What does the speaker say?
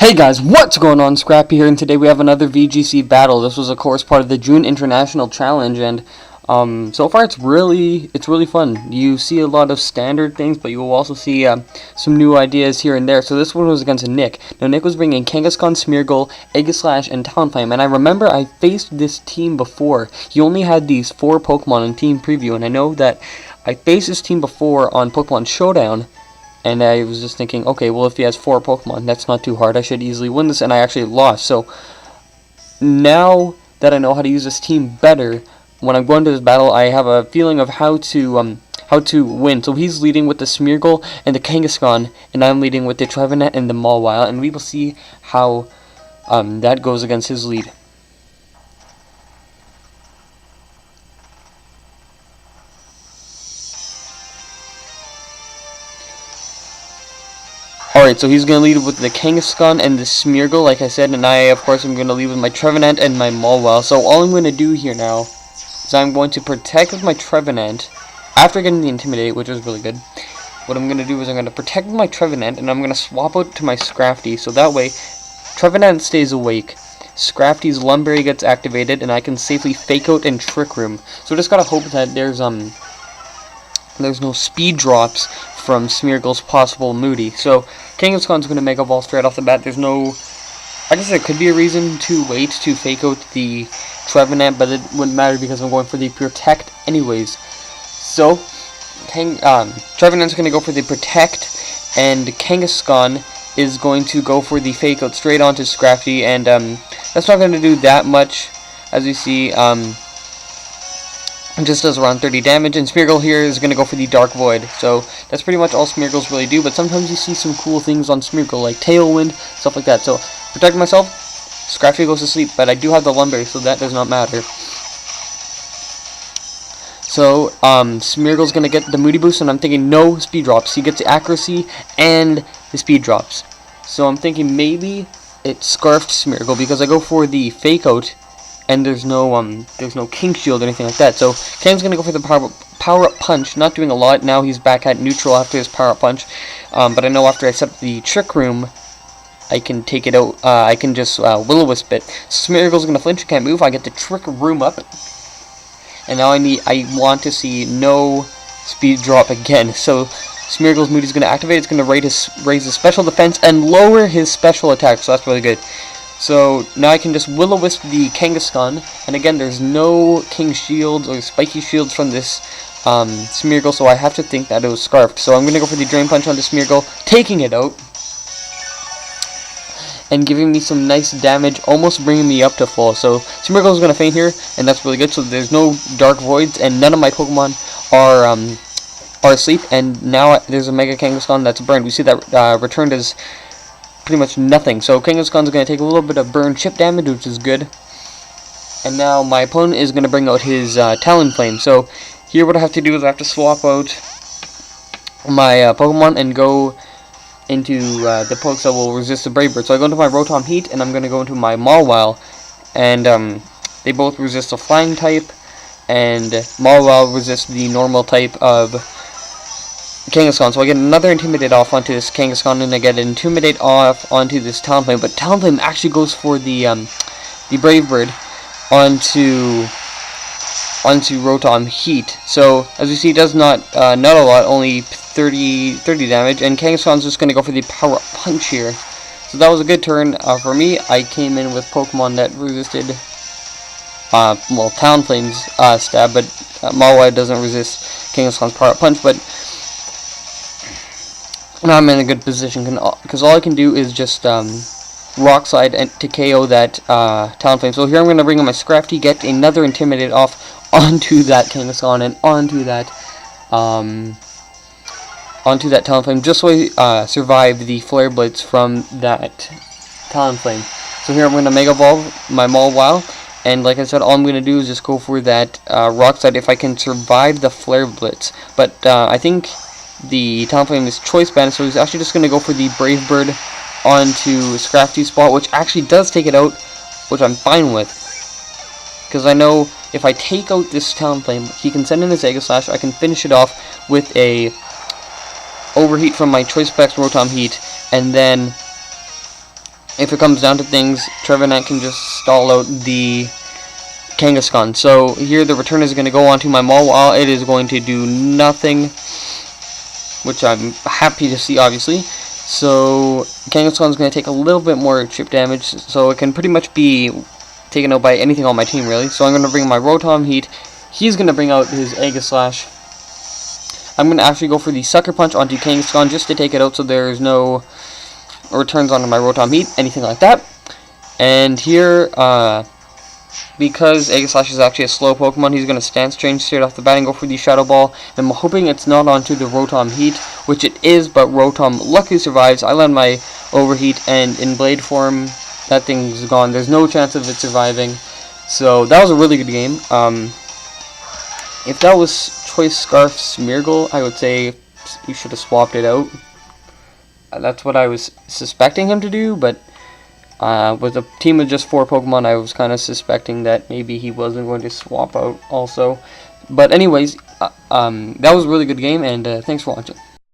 Hey guys, what's going on? Scrappy here, and today we have another VGC battle. This was, of course, part of the June International Challenge, and so far it's really fun. You see a lot of standard things, but you will also see some new ideas here and there. So this one was against Nick. Now Nick was bringing Kangaskhan, Smeargle, Eggislash, and Talonflame, and I remember I faced this team before. He only had these 4 Pokemon in Team Preview, and I know that I faced this team before on Pokemon Showdown. And I was just thinking, okay, well, if he has 4 Pokemon, that's not too hard. I should easily win this, and I actually lost. So, now that I know how to use this team better, when I'm going to this battle, I have a feeling of how to win. So he's leading with the Smeargle and the Kangaskhan, and I'm leading with the Trevenant and the Mawile, and we will see how that goes against his lead. Alright, so he's going to lead with the Kangaskhan and the Smeargle, like I said, and I, of course, am going to lead with my Trevenant and my Mawile. So all I'm going to do here now is I'm going to protect with my Trevenant after getting the Intimidate, which is really good. What I'm going to do is I'm going to protect with my Trevenant, and I'm going to swap out to my Scrafty, so that way Trevenant stays awake. Scrafty's Lumberry gets activated, and I can safely Fake Out and Trick Room. So just gotta hope that there's no speed drops from Smeargle's possible Moody. So Kangaskhan's going to Mega Ball straight off the bat. There's no... I guess there could be a reason to wait to Fake Out the Trevenant, but it wouldn't matter because I'm going for the Protect anyways. So Trevenant's going to go for the Protect, and Kangaskhan is going to go for the Fake Out straight onto Scrafty, and that's not going to do that much, as you see. It just does around 30 damage, and Smeargle here is going to go for the Darkvoid. So that's pretty much all Smeargles really do, but sometimes you see some cool things on Smeargle, like Tailwind, stuff like that. So protect myself, Scrafty goes to sleep, but I do have the Lumberry, so that does not matter. So Smeargle's going to get the Moody Boost, and I'm thinking no speed drops. He gets the accuracy and the speed drops. So I'm thinking maybe it scarfed Smeargle, because I go for the Fake Out, and there's no King Shield or anything like that. So Kang's gonna go for the Power-up-Punch, not doing a lot. Now he's back at neutral after his Power-up-Punch. But I know after I set up the Trick Room, I can take it out. I can just Will-O-Wisp it. Smeargle's gonna flinch, can't move. I get the Trick Room up, and now I want to see no speed drop again. So Smeargle's Moody's gonna activate. It's gonna raise his special defense and lower his special attack. So that's really good. So now I can just Will-O-Wisp the Kangaskhan, and again there's no King Shields or Spiky Shields from this Smeargle, so I have to think that it was Scarfed. So I'm going to go for the Drain Punch onto Smeargle, taking it out, and giving me some nice damage, almost bringing me up to full. So Smeargle is going to faint here, and that's really good, so there's no Dark Voids, and none of my Pokemon are asleep, and now there's a Mega Kangaskhan that's burned. We see that returned as pretty much nothing. So Kangaskhan's going to take a little bit of burn chip damage, which is good. And now my opponent is going to bring out his Talonflame. So here what I have to do is I have to swap out my Pokemon and go into the Pokes that will resist the Brave Bird. So I go into my Rotom Heat, and I'm going to go into my Mawile, and they both resist the Flying type, and Mawile resists the normal type of Kangaskhan. So I get another Intimidate off onto this Kangaskhan, and I get an Intimidate off onto this Talonflame, but Talonflame actually goes for the Brave Bird onto Rotom Heat. So as you see, it does not a lot, only 30 damage, and Kangaskhan's just going to go for the Power-up-Punch here. So that was a good turn for me. I came in with Pokemon that resisted well, Talonflame's stab, but Mawile doesn't resist Kangaskhan's Power-up-Punch, but now I'm in a good position, because all I can do is just Rock Slide and to KO that Talonflame. So here I'm going to bring in my Scrafty, get another Intimidate off onto that Kangaskhan and onto that Talonflame, just so I survive the Flare Blitz from that Talonflame. So here I'm going to Mega Evolve my Mawile, and like I said, all I'm going to do is just go for that Rock Slide if I can survive the Flare Blitz. But I think the Talonflame is Choice Band, so he's actually just going to go for the Brave Bird onto Scrafty's spot, which actually does take it out, which I'm fine with, because I know if I take out this Talonflame, he can send in his Eggislash. I can finish it off with a Overheat from my Choice Specs Rotom Heat, and then if it comes down to things, Trevenant can just stall out the Kangaskhan. So here the return is going to go onto my Mawile. It is going to do nothing, which I'm happy to see, obviously. So Kangaskhan is going to take a little bit more chip damage, so it can pretty much be taken out by anything on my team, really. So I'm going to bring my Rotom Heat. He's going to bring out his Aegislash. I'm going to actually go for the Sucker Punch onto Kangaskhan just to take it out, so there's no returns onto my Rotom Heat, anything like that. And here, because Aegislash is actually a slow Pokemon, he's going to Stance Change straight off the bat and go for the Shadow Ball. I'm hoping it's not onto the Rotom Heat, which it is, but Rotom luckily survives. I land my Overheat, and in Blade form, that thing's gone. There's no chance of it surviving. So that was a really good game. If that was Choice Scarf Smeargle, I would say you should have swapped it out. That's what I was suspecting him to do, but with a team of just 4 Pokemon, I was kind of suspecting that maybe he wasn't going to swap out also. But anyways, that was a really good game, and thanks for watching.